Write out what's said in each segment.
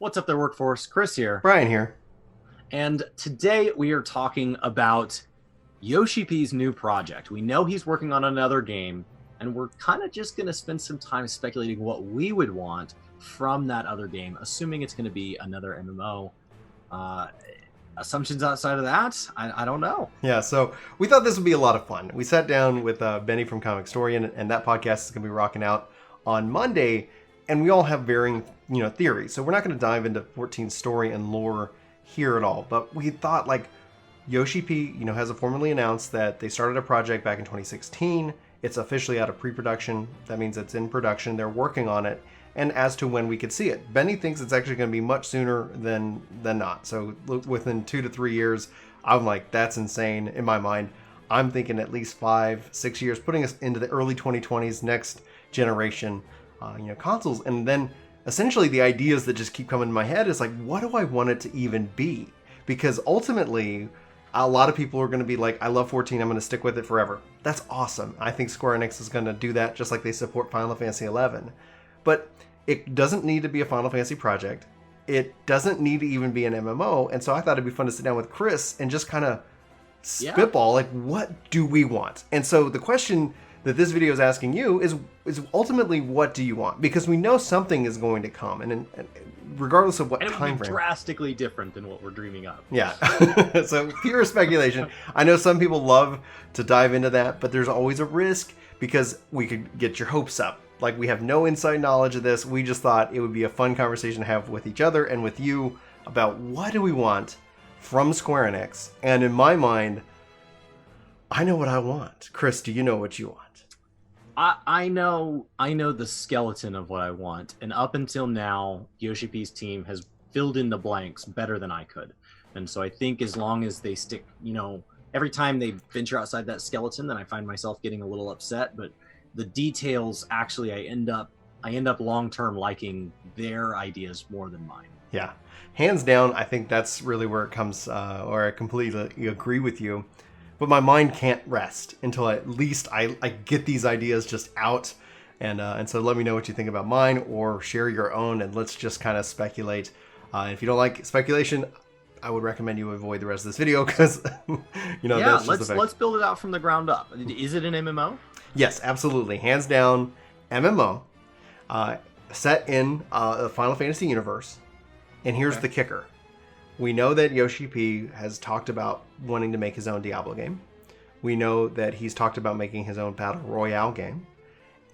What's up there, workforce? Chris here. Brian here. And today we are talking about Yoshi-P's new project. We know he's working on another game, and we're kind of just going to spend some time speculating what we would want from that other game, assuming it's going to be another MMO. Uh, Assumptions outside of that, I don't know. Yeah, so we thought this would be a lot of fun. We sat down with Benny from Comic Storian, and that podcast is going to be rocking out on Monday, and we all have varying, theories. So we're not going to dive into 14 story and lore here at all, but we thought like Yoshi-P, has formally announced that they started a project back in 2016. It's officially out of pre-production. That means it's in production. They're working on it. And as to when we could see it, Benny thinks it's actually going to be much sooner than not. So within 2 to 3 years, I'm like, that's insane in my mind. I'm thinking at least 5-6 years, putting us into the early 2020s, next generation, consoles. And then essentially the ideas that just keep coming in my head is like, what do I want it to even be? Because ultimately, a lot of people are going to be like, I love 14, I'm going to stick with it forever. That's awesome. I think Square-Enix is going to do that just like they support Final Fantasy XI. But it doesn't need to be a Final Fantasy project. It doesn't need to even be an MMO. And so I thought it'd be fun to sit down with Chris and just kind of spitball, like, what do we want? And so the question that this video is asking you is ultimately, what do you want? Because we know something is going to come, and regardless of what time frame. Drastically different than what we're dreaming of. Yeah. So pure speculation. I know some people love to dive into that, but there's always a risk because we could get your hopes up. Like, we have no inside knowledge of this. We just thought it would be a fun conversation to have with each other and with you about what do we want from Square-Enix. And in my mind, I know what I want. Chris, do you know what you want? I know the skeleton of what I want, and up until now, Yoshi-P's team has filled in the blanks better than I could. And so I think as long as they stick, every time they venture outside that skeleton, then I find myself getting a little upset. But the details, actually, I end up long term liking their ideas more than mine. Yeah, hands down, I think that's really where it comes, or I completely agree with you. But my mind can't rest until at least I get these ideas just out. And so let me know what you think about mine, or share your own, and let's just kind of speculate. If you don't like speculation, I would recommend you avoid the rest of this video because, that's just let's build it out from the ground up. Is it an MMO? Yes, absolutely. Hands down, MMO, set in the Final Fantasy universe. And here's the kicker. We know that Yoshi-P has talked about wanting to make his own Diablo game. We know that he's talked about making his own Battle Royale game.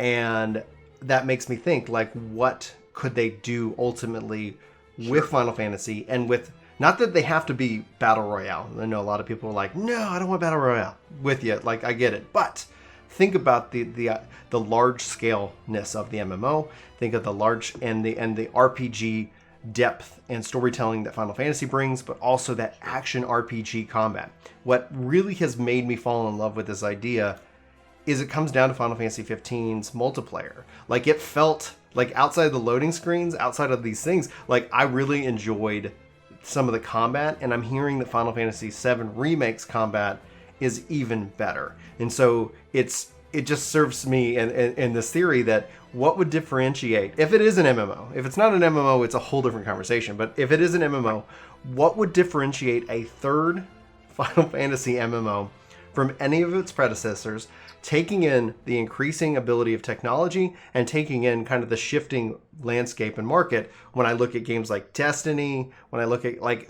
And that makes me think, like, what could they do ultimately with Final Fantasy, and with, not that they have to be Battle Royale. I know a lot of people are like, no, I don't want Battle Royale. With you, like, I get it. But think about the large scale-ness of the MMO. Think of the large and the RPG depth and storytelling that Final Fantasy brings, but also that action RPG combat. What really has made me fall in love with this idea is it comes down to Final Fantasy XV's multiplayer. Like, it felt like outside the loading screens, outside of these things, like, I really enjoyed some of the combat, and I'm hearing that Final Fantasy VII Remake's combat is even better. And so it just serves me in this theory that what would differentiate, if it is an MMO, if it's not an MMO, it's a whole different conversation, but if it is an MMO, what would differentiate a third Final Fantasy MMO from any of its predecessors, taking in the increasing ability of technology and taking in kind of the shifting landscape and market? When I look at games like Destiny, when I look at like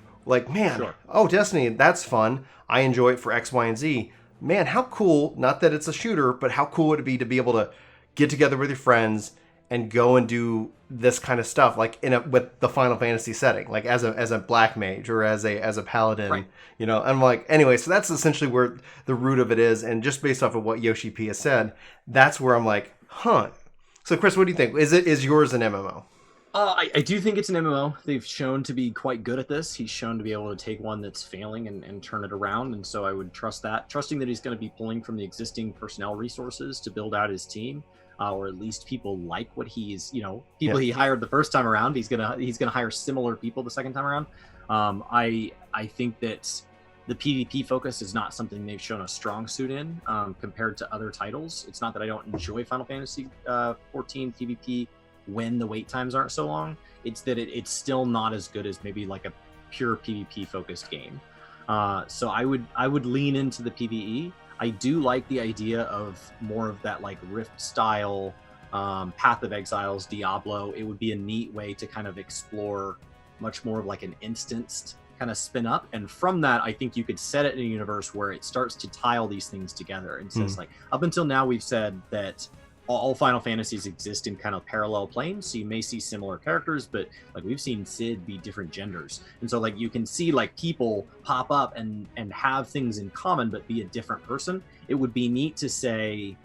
man, Sure. Oh, Destiny, that's fun. I enjoy it for X, Y, and Z. Man, how cool, not that it's a shooter, but how cool would it be to be able to get together with your friends and go and do this kind of stuff, like with the Final Fantasy setting, like as a black mage or as a paladin, Right. I'm like, anyway, so that's essentially where the root of it is. And just based off of what Yoshi-P has said, that's where I'm like, huh. So Chris, what do you think? Is yours an MMO? I do think it's an MMO. They've shown to be quite good at this. He's shown to be able to take one that's failing and turn it around. And so I would trust that, trusting that he's going to be pulling from the existing personnel resources to build out his team. Or at least people like what he's, people he hired the first time around. He's gonna hire similar people the second time around. I think that the PvP focus is not something they've shown a strong suit in compared to other titles. It's not that I don't enjoy Final Fantasy 14 PvP when the wait times aren't so long. It's that it's still not as good as maybe like a pure PvP focused game. So I would lean into the PvE. I do like the idea of more of that like Rift style, Path of Exiles, Diablo. It would be a neat way to kind of explore much more of like an instanced kind of spin up, and from that I think you could set it in a universe where it starts to tile these things together and says like, up until now we've said that all Final Fantasies exist in kind of parallel planes, so you may see similar characters, but like we've seen Sid be different genders, and so like you can see like people pop up and have things in common but be a different person. It would be neat to say,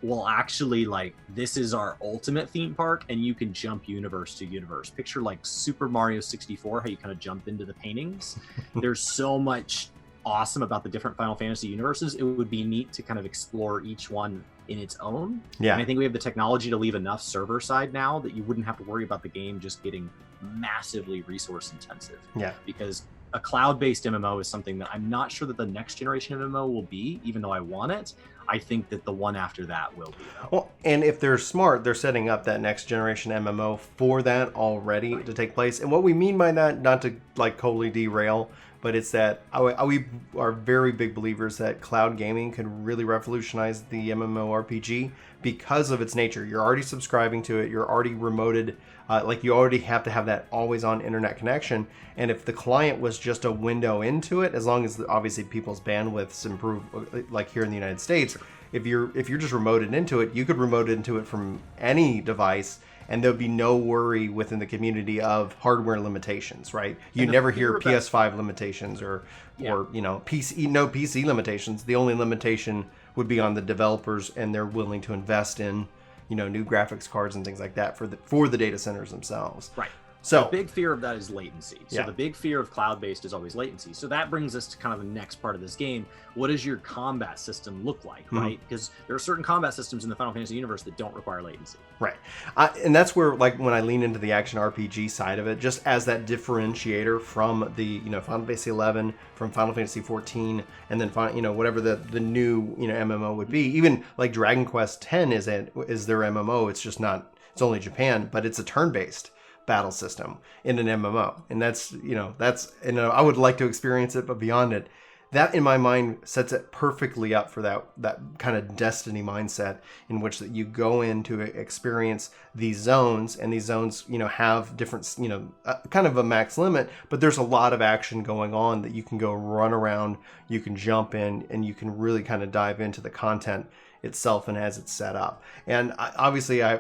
well, actually, like, this is our ultimate theme park, and you can jump universe to universe. Picture like Super Mario 64, how you kind of jump into the paintings. There's so much awesome about the different Final Fantasy universes. It would be neat to kind of explore each one in its own. Yeah. And I think we have the technology to leave enough server side now that you wouldn't have to worry about the game just getting massively resource intensive. Yeah. Because a cloud-based MMO is something that I'm not sure that the next generation MMO will be, even though I want it. I think that the one after that will be, though. Well, and if they're smart, they're setting up that next generation MMO for that already to take place. And what we mean by that, not to like totally derail, but it's that we are very big believers that cloud gaming can really revolutionize the MMORPG because of its nature. You're already subscribing to it. You're already remoted. Like you already have to have that always on internet connection. And if the client was just a window into it, as long as obviously people's bandwidths improve, like here in the United States, if you're just remoted into it, you could remote into it from any device, and there'll be no worry within the community of hardware limitations, right? You never hear PS5 limitations or you know, PC limitations. The only limitation would be on the developers, and they're willing to invest in, you know, new graphics cards and things like that for the data centers themselves. Right. So the big fear of that is latency. So the big fear of cloud-based is always latency. So that brings us to kind of the next part of this game. What does your combat system look like, right? Because there are certain combat systems in the Final Fantasy universe that don't require latency. Right. And that's where, like, when I lean into the action RPG side of it, just as that differentiator from the, you know, Final Fantasy XI, from Final Fantasy XIV, and then, you know, whatever the new, you know, MMO would be. Even like Dragon Quest X is their MMO. It's just not, it's only Japan, but it's a turn-based battle system in an MMO, and that's, you know, I would like to experience it, but beyond it, that in my mind sets it perfectly up for that kind of Destiny mindset, in which that you go in to experience these zones, and these zones, you know, have different, you know, kind of a max limit, but there's a lot of action going on that you can go run around, you can jump in, and you can really kind of dive into the content itself and as it's set up. And obviously I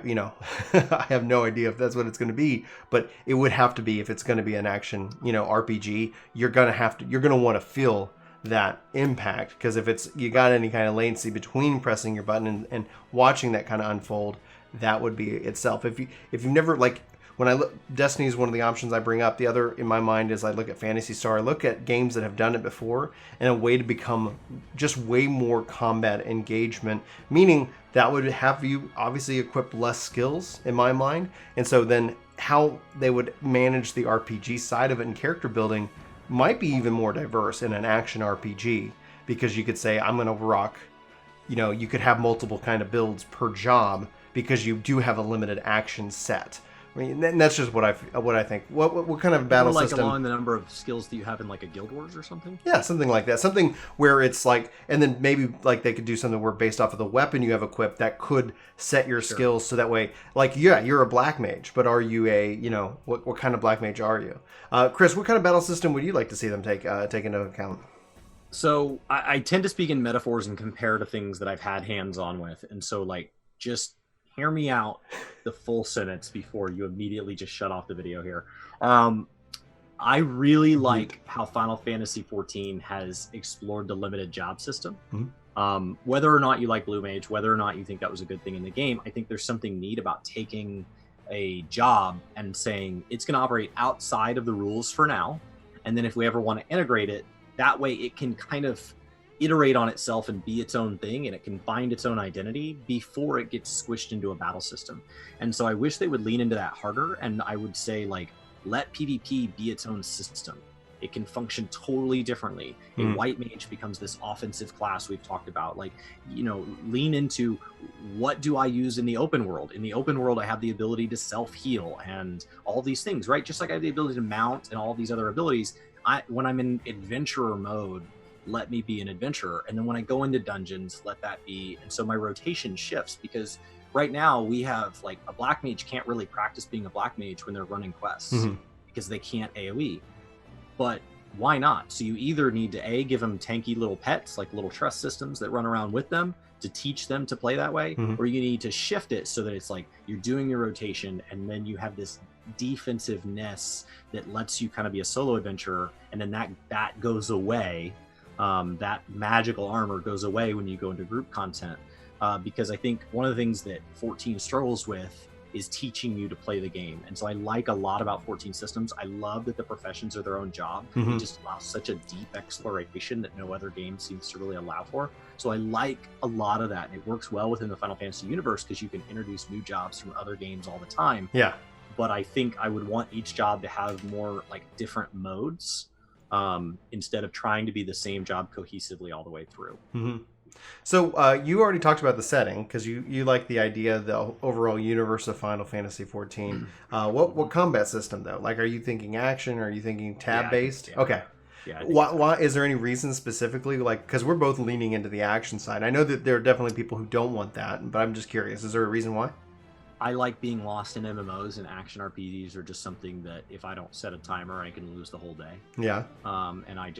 have no idea if that's what it's going to be, but it would have to be. If it's going to be an action, you know, RPG, you're going to want to feel that impact, because if you got any kind of latency between pressing your button and watching that kind of unfold, that would be itself. If you've never, like, when I look, Destiny is one of the options I bring up. The other in my mind is I look at Phantasy Star. I look at games that have done it before, and a way to become just way more combat engagement, meaning that would have you obviously equip less skills in my mind. And so then how they would manage the RPG side of it and character building might be even more diverse in an action RPG, because you could say, I'm going to rock, you know, you could have multiple kind of builds per job because you do have a limited action set. I mean, and that's just what I think. What kind of battle like system? Along the number of skills that you have in like a Guild Wars or something? Yeah, something like that. Something where it's like, and then maybe like they could do something where based off of the weapon you have equipped that could set your skills, so that way, like, yeah, you're a black mage, but are you a, you know, what kind of black mage are you? Chris, what kind of battle system would you like to see them take into account? So I tend to speak in metaphors and compare to things that I've had hands on with, and so like just hear me out the full sentence before you immediately just shut off the video here. I really like how Final Fantasy XIV has explored the limited job system. Whether or not you like Blue Mage, whether or not you think that was a good thing in the game, I think there's something neat about taking a job and saying it's going to operate outside of the rules for now, and then if we ever want to integrate it, that way it can kind of iterate on itself and be its own thing, and it can find its own identity before it gets squished into a battle system. And so I wish they would lean into that harder, and I would say, like, let PvP be its own system. It can function totally differently. A white mage becomes this offensive class we've talked about. Like, lean into, what do I use in the open world? In the open world, I have the ability to self-heal and all these things, right? Just like I have the ability to mount and all these other abilities. When I'm in adventurer mode, let me be an adventurer. And then when I go into dungeons, let that be. And so my rotation shifts, because right now we have, like, a black mage can't really practice being a black mage when they're running quests because they can't AoE. But why not? So you either need to give them tanky little pets, like little trust systems that run around with them to teach them to play that way, or you need to shift it so that it's like you're doing your rotation and then you have this defensiveness that lets you kind of be a solo adventurer, and then that goes away. That magical armor goes away when you go into group content, because I think one of the things that 14 struggles with is teaching you to play the game. And so I like a lot about 14 systems. I love that the professions are their own job. It just allows such a deep exploration that no other game seems to really allow for. So I like a lot of that, and it works well within the Final Fantasy universe because you can introduce new jobs from other games all the time. Yeah. But I think I would want each job to have more, like, different modes, instead of trying to be the same job cohesively all the way through. So you already talked about the setting, because you like the idea, the overall universe of Final Fantasy XIV. What combat system, though? Like, are you thinking action? Or are you thinking tab based? Okay. Yeah. Why is there any reason specifically? Like, because we're both leaning into the action side. I know that there are definitely people who don't want that, but I'm just curious. Is there a reason why? I like being lost in MMOs, and action RPGs are just something that if I don't set a timer, I can lose the whole day. Yeah. And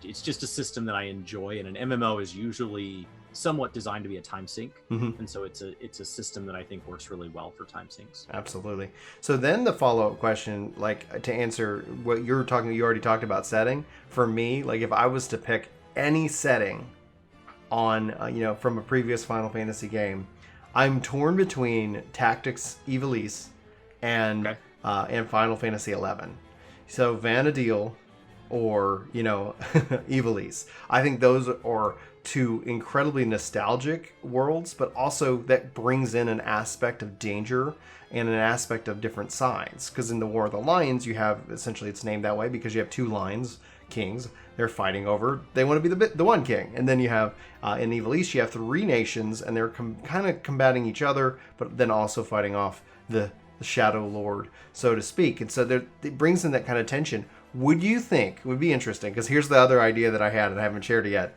it's just a system that I enjoy, and an MMO is usually somewhat designed to be a time sink, and so it's a system that I think works really well for time sinks. Absolutely. So then the follow-up question, like, to answer what you already talked about setting. For me, like, if I was to pick any setting on from a previous Final Fantasy game, I'm torn between Tactics Ivalice and Final Fantasy XI. So Vana'diel or Ivalice. I think those are two incredibly nostalgic worlds, but also that brings in an aspect of danger and an aspect of different sides. Because in the War of the Lions, you have, essentially it's named that way because you have two lions, kings. They're fighting over, they want to be the one king. And then you have, in Ivalice, you have three nations, and they're kind of combating each other, but then also fighting off the Shadow Lord, so to speak. And so it brings in that kind of tension. Would you think, it would be interesting, because here's the other idea that I had, and I haven't shared it yet.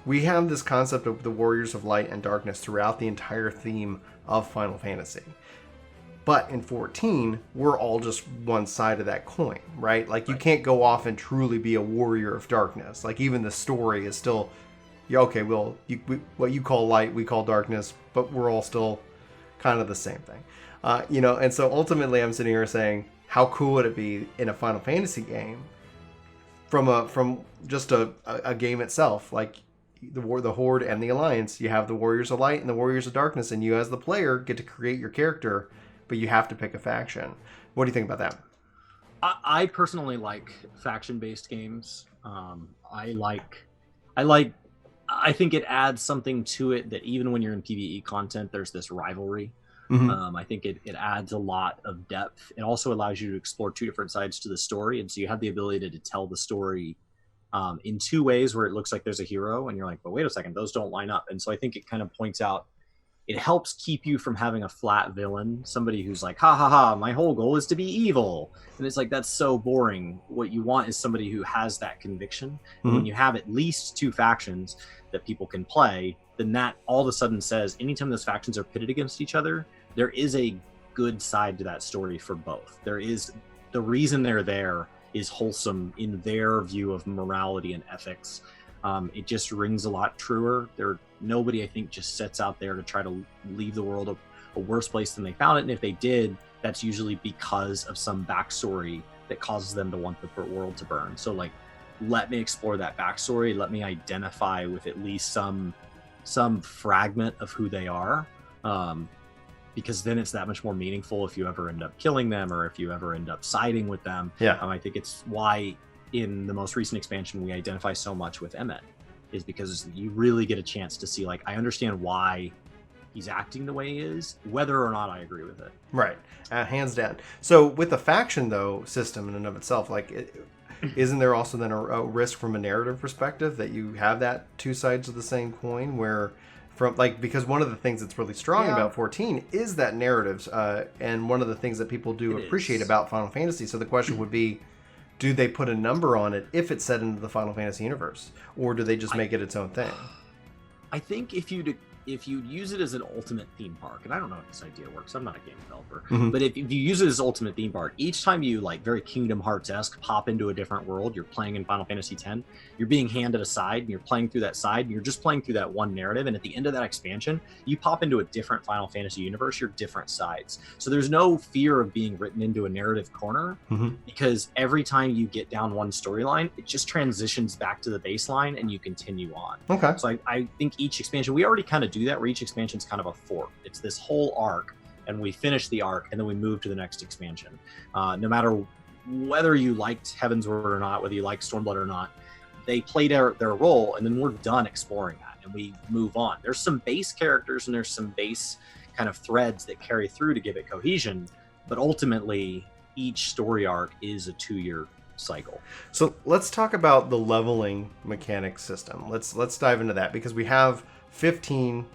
We have this concept of the Warriors of Light and Darkness throughout the entire theme of Final Fantasy. But in 14, we're all just one side of that coin, right? Like, you can't go off and truly be a warrior of darkness. Like, even the story is still, okay, well, what you call light, we call darkness, but we're all still kind of the same thing. And so ultimately I'm sitting here saying, how cool would it be in a Final Fantasy game from just a game itself? Like, the Horde and the Alliance, you have the Warriors of Light and the Warriors of Darkness, and you as the player get to create your character, but you have to pick a faction. What do you think about that? I personally like faction-based games. I think it adds something to it that even when you're in PvE content, there's this rivalry. I think it adds a lot of depth. It also allows you to explore two different sides to the story, and so you have the ability to tell the story in two ways, where it looks like there's a hero, and you're like, but wait a second, those don't line up. And so I think it kind of points out, it helps keep you from having a flat villain, somebody who's like, ha ha ha, my whole goal is to be evil. And it's like, that's so boring. What you want is somebody who has that conviction. And when you have at least two factions that people can play, then that all of a sudden says, anytime those factions are pitted against each other, there is a good side to that story for both. There is, the reason they're there is wholesome in their view of morality and ethics. It just rings a lot truer. Nobody, I think, just sets out there to try to leave the world a worse place than they found it. And if they did, that's usually because of some backstory that causes them to want the world to burn. So, like, let me explore that backstory. Let me identify with at least some fragment of who they are. Because then it's that much more meaningful if you ever end up killing them or if you ever end up siding with them. Yeah. I think it's why in the most recent expansion we identify so much with Emmett, is because you really get a chance to see, like, I understand why he's acting the way he is, whether or not I agree with it. Right. Hands down. So with the faction, though, system in and of itself, like, isn't there also then a risk from a narrative perspective that you have that two sides of the same coin where from like, because one of the things that's really strong about 14 is that narratives, and one of the things that people do appreciate about Final Fantasy. So the question would be, do they put a number on it if it's set into the Final Fantasy universe, or do they just make it its own thing? I think if you'd use it as an ultimate theme park, and I don't know if this idea works, I'm not a game developer, but if you use it as ultimate theme park, each time you like very Kingdom Hearts-esque pop into a different world, you're playing in Final Fantasy X, you're being handed a side and you're playing through that side and you're just playing through that one narrative, and at the end of that expansion you pop into a different Final Fantasy universe, you're different sides. So there's no fear of being written into a narrative corner, because every time you get down one storyline, it just transitions back to the baseline and you continue on. Okay. So I think each expansion, we already kind of do that, where each expansion is kind of a fork. It's this whole arc, and we finish the arc, and then we move to the next expansion. No matter whether you liked Heaven's Word or not, whether you liked Stormblood or not, they play their role, and then we're done exploring that, and we move on. There's some base characters, and there's some base kind of threads that carry through to give it cohesion, but ultimately, each story arc is a 2-year cycle. So let's talk about the leveling mechanic system. Let's dive into that, because we have 15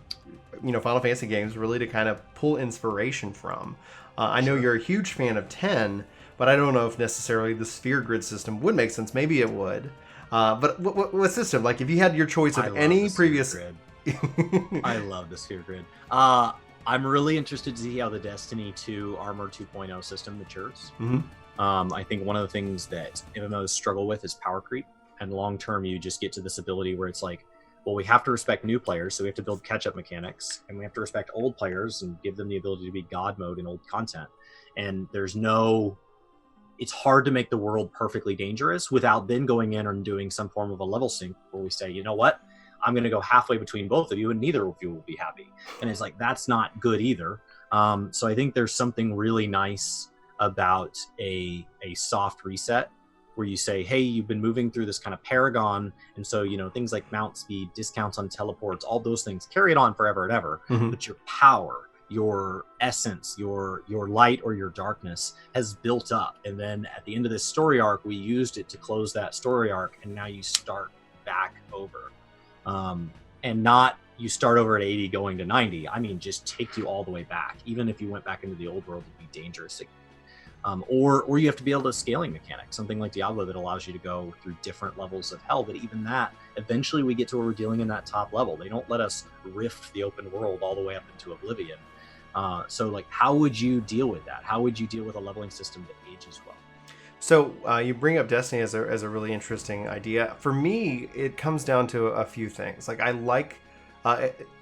Final Fantasy games really to kind of pull inspiration from. I know you're a huge fan of 10, but I don't know if necessarily the sphere grid system would make sense. Maybe it would. But what system? Like, if you had your choice of any previous grid. I love the sphere grid. I'm really interested to see how the Destiny 2 Armor 2.0 system matures. I think one of the things that MMOs struggle with is power creep, and long term you just get to this ability where it's like, well, we have to respect new players, so we have to build catch-up mechanics, and we have to respect old players and give them the ability to be God mode in old content. And it's hard to make the world perfectly dangerous without then going in and doing some form of a level sync where we say, you know what, I'm going to go halfway between both of you, and neither of you will be happy. And it's like, that's not good either. So I think there's something really nice about a soft reset, where you say, hey, you've been moving through this kind of paragon, and so things like mount speed, discounts on teleports, all those things carry it on forever and ever. But your power, your essence, your light or your darkness has built up, and then at the end of this story arc, we used it to close that story arc, and now you start back over, and not you start over at 80 going to 90. I mean, just take you all the way back. Even if you went back into the old world, it'd be dangerous. Or you have to be able to scaling mechanics, something like Diablo that allows you to go through different levels of hell. But even that, eventually we get to where we're dealing in that top level. They don't let us rift the open world all the way up into oblivion. So like, how would you deal with that? How would you deal with a leveling system that ages well? So you bring up Destiny as a really interesting idea. For me, it comes down to a few things. Like, I like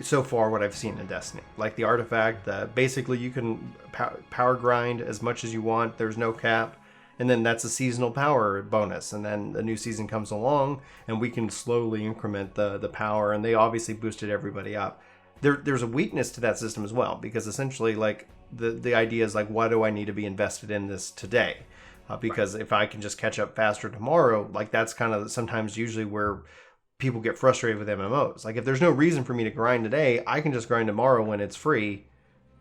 so far what I've seen in Destiny, like the artifact that basically you can power grind as much as you want. There's no cap, and then that's a seasonal power bonus, and then a new season comes along and we can slowly increment the power, and they obviously boosted everybody up. There's a weakness to that system as well, because essentially, like, the idea is like, why do I need to be invested in this today? Because if I can just catch up faster tomorrow, like, that's kind of sometimes usually where people get frustrated with MMOs. Like, if there's no reason for me to grind today, I can just grind tomorrow when it's free,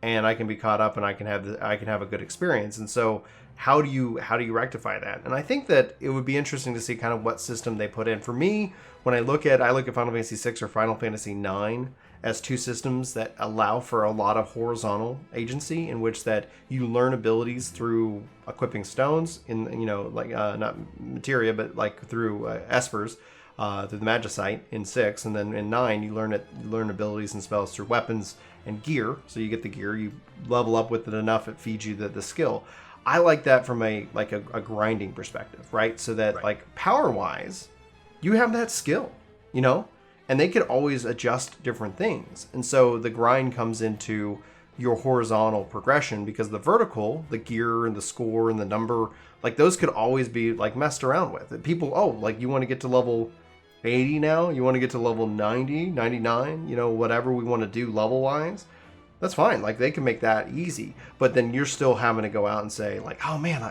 and I can be caught up, and I can have a good experience. And so how do you rectify that? And I think that it would be interesting to see kind of what system they put in. For me, when I look at Final Fantasy VI or Final Fantasy IX as two systems that allow for a lot of horizontal agency, in which that you learn abilities through equipping stones in, not materia, but like through espers, through the Magicite in 6, and then in 9 you learn abilities and spells through weapons and gear. So you get the gear, you level up with it enough, it feeds you the skill. I like that from a grinding perspective, right? So that like power wise, you have that skill, and they could always adjust different things. And so the grind comes into your horizontal progression, because the vertical, the gear and the score and the number, like, those could always be like messed around with. People, like, you want to get to level 80 now, you want to get to level 90, 99, whatever we want to do level wise, that's fine. Like, they can make that easy, but then you're still having to go out and say like, oh man,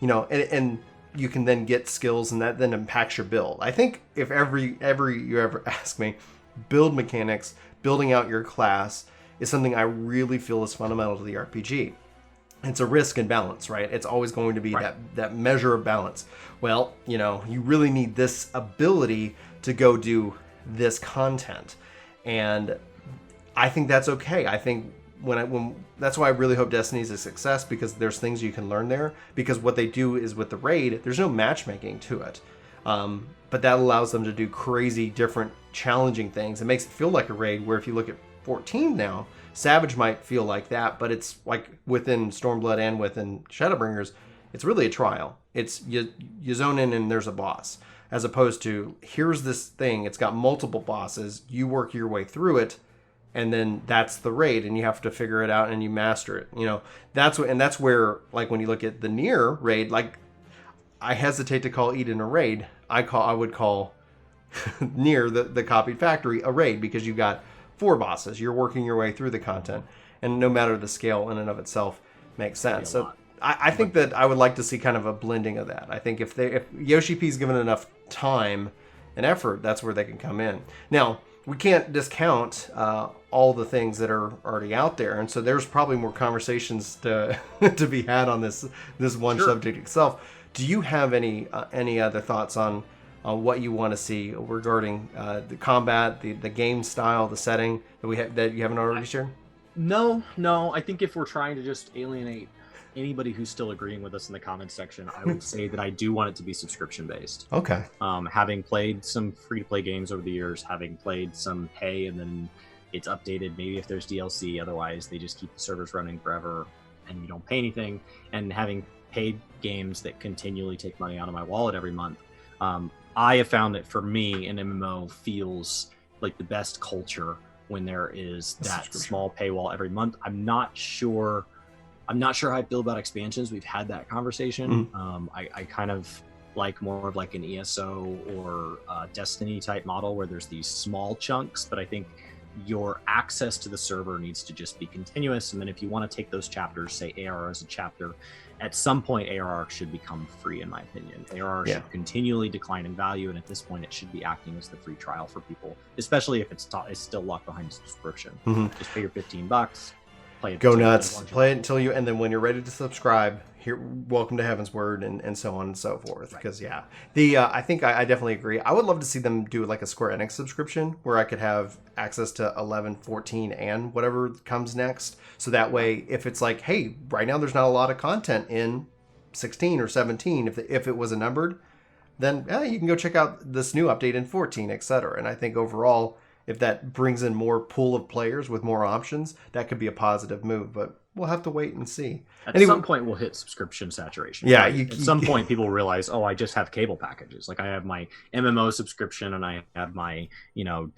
and you can then get skills, and that then impacts your build. I think if you ever ask me, build mechanics, building out your class is something I really feel is fundamental to the RPG. it's a risk and balance, right? It's always going to be Right. that measure of balance. Well, you really need this ability to go do this content, and I think that's okay. I think when that's why I really hope Destiny's a success, because there's things you can learn there. Because what they do is with the raid, there's no matchmaking to it, but that allows them to do crazy, different, challenging things. It makes it feel like a raid. Where if you look at 14 now, Savage might feel like that, but it's like within Stormblood and within Shadowbringers, it's really a trial. It's you zone in and there's a boss, as opposed to here's this thing. It's got multiple bosses. You work your way through it, and then that's the raid, and you have to figure it out and you master it. That's where, like, when you look at the Nier raid, like, I hesitate to call Eden a raid. I would call Nier the copied factory a raid, because you've got 4 bosses. You're working your way through the content, and no matter the scale in and of itself makes sense. So I think that I would like to see kind of a blending of that. I think if Yoshi-P's given enough time and effort, that's where they can come in. Now, we can't discount all the things that are already out there, and so there's probably more conversations to to be had on this one subject itself. Do you have any other thoughts on what you want to see regarding the combat, the game style, the setting that you haven't already shared? No. I think if we're trying to just alienate anybody who's still agreeing with us in the comments section, I would say that I do want it to be subscription based. Okay. Having played some free-to-play games over the years, having played some pay and then it's updated, maybe if there's DLC, otherwise they just keep the servers running forever and you don't pay anything, and having paid games that continually take money out of my wallet every month, I have found that for me, an MMO feels like the best culture when there is that small paywall every month. I'm not sure how I feel about expansions. We've had that conversation. I kind of like more of like an ESO or Destiny type model where there's these small chunks, but I think your access to the server needs to just be continuous. And then if you want to take those chapters, say ARR as a chapter, at some point ARR should become free, in my opinion. ARR should continually decline in value, and at this point it should be acting as the free trial for people, especially if it's still locked behind subscription. Just pay your $15, play it. Go nuts, play it until you, and then when you're ready to subscribe, here, welcome to Heaven's Word, and so on and so forth. Because I think I definitely agree. I would love to see them do like a Square-Enix subscription where I could have access to 11, 14, and whatever comes next. So that way, if it's like, hey, right now there's not a lot of content in 16 or 17, if it was a numbered, then you can go check out this new update in 14, etc. And I think overall, if that brings in more pool of players with more options, that could be a positive move. But we'll have to wait and see. At some point, we'll hit subscription saturation. Yeah. Right? At some point, people realize, oh, I just have cable packages. Like I have my MMO subscription, and I have my,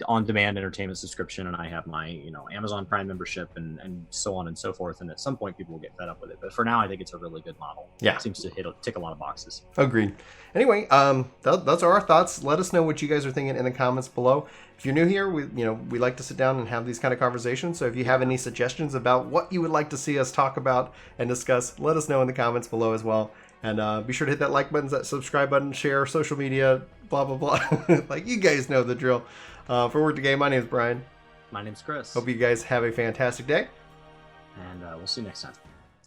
on-demand entertainment subscription, and I have my, Amazon Prime membership, and so on and so forth. And at some point, people will get fed up with it. But for now, I think it's a really good model. Yeah. It seems to tick a lot of boxes. Agreed. Anyway, those are our thoughts. Let us know what you guys are thinking in the comments below. If you're new here, we like to sit down and have these kind of conversations. So if you have any suggestions about what you would like to see us talk about and discuss, let us know in the comments below as well. And be sure to hit that like button, that subscribe button, share, social media, blah, blah, blah. Like, you guys know the drill. For Work the Game, my name is Brian. My name's Chris. Hope you guys have a fantastic day. And we'll see you next time.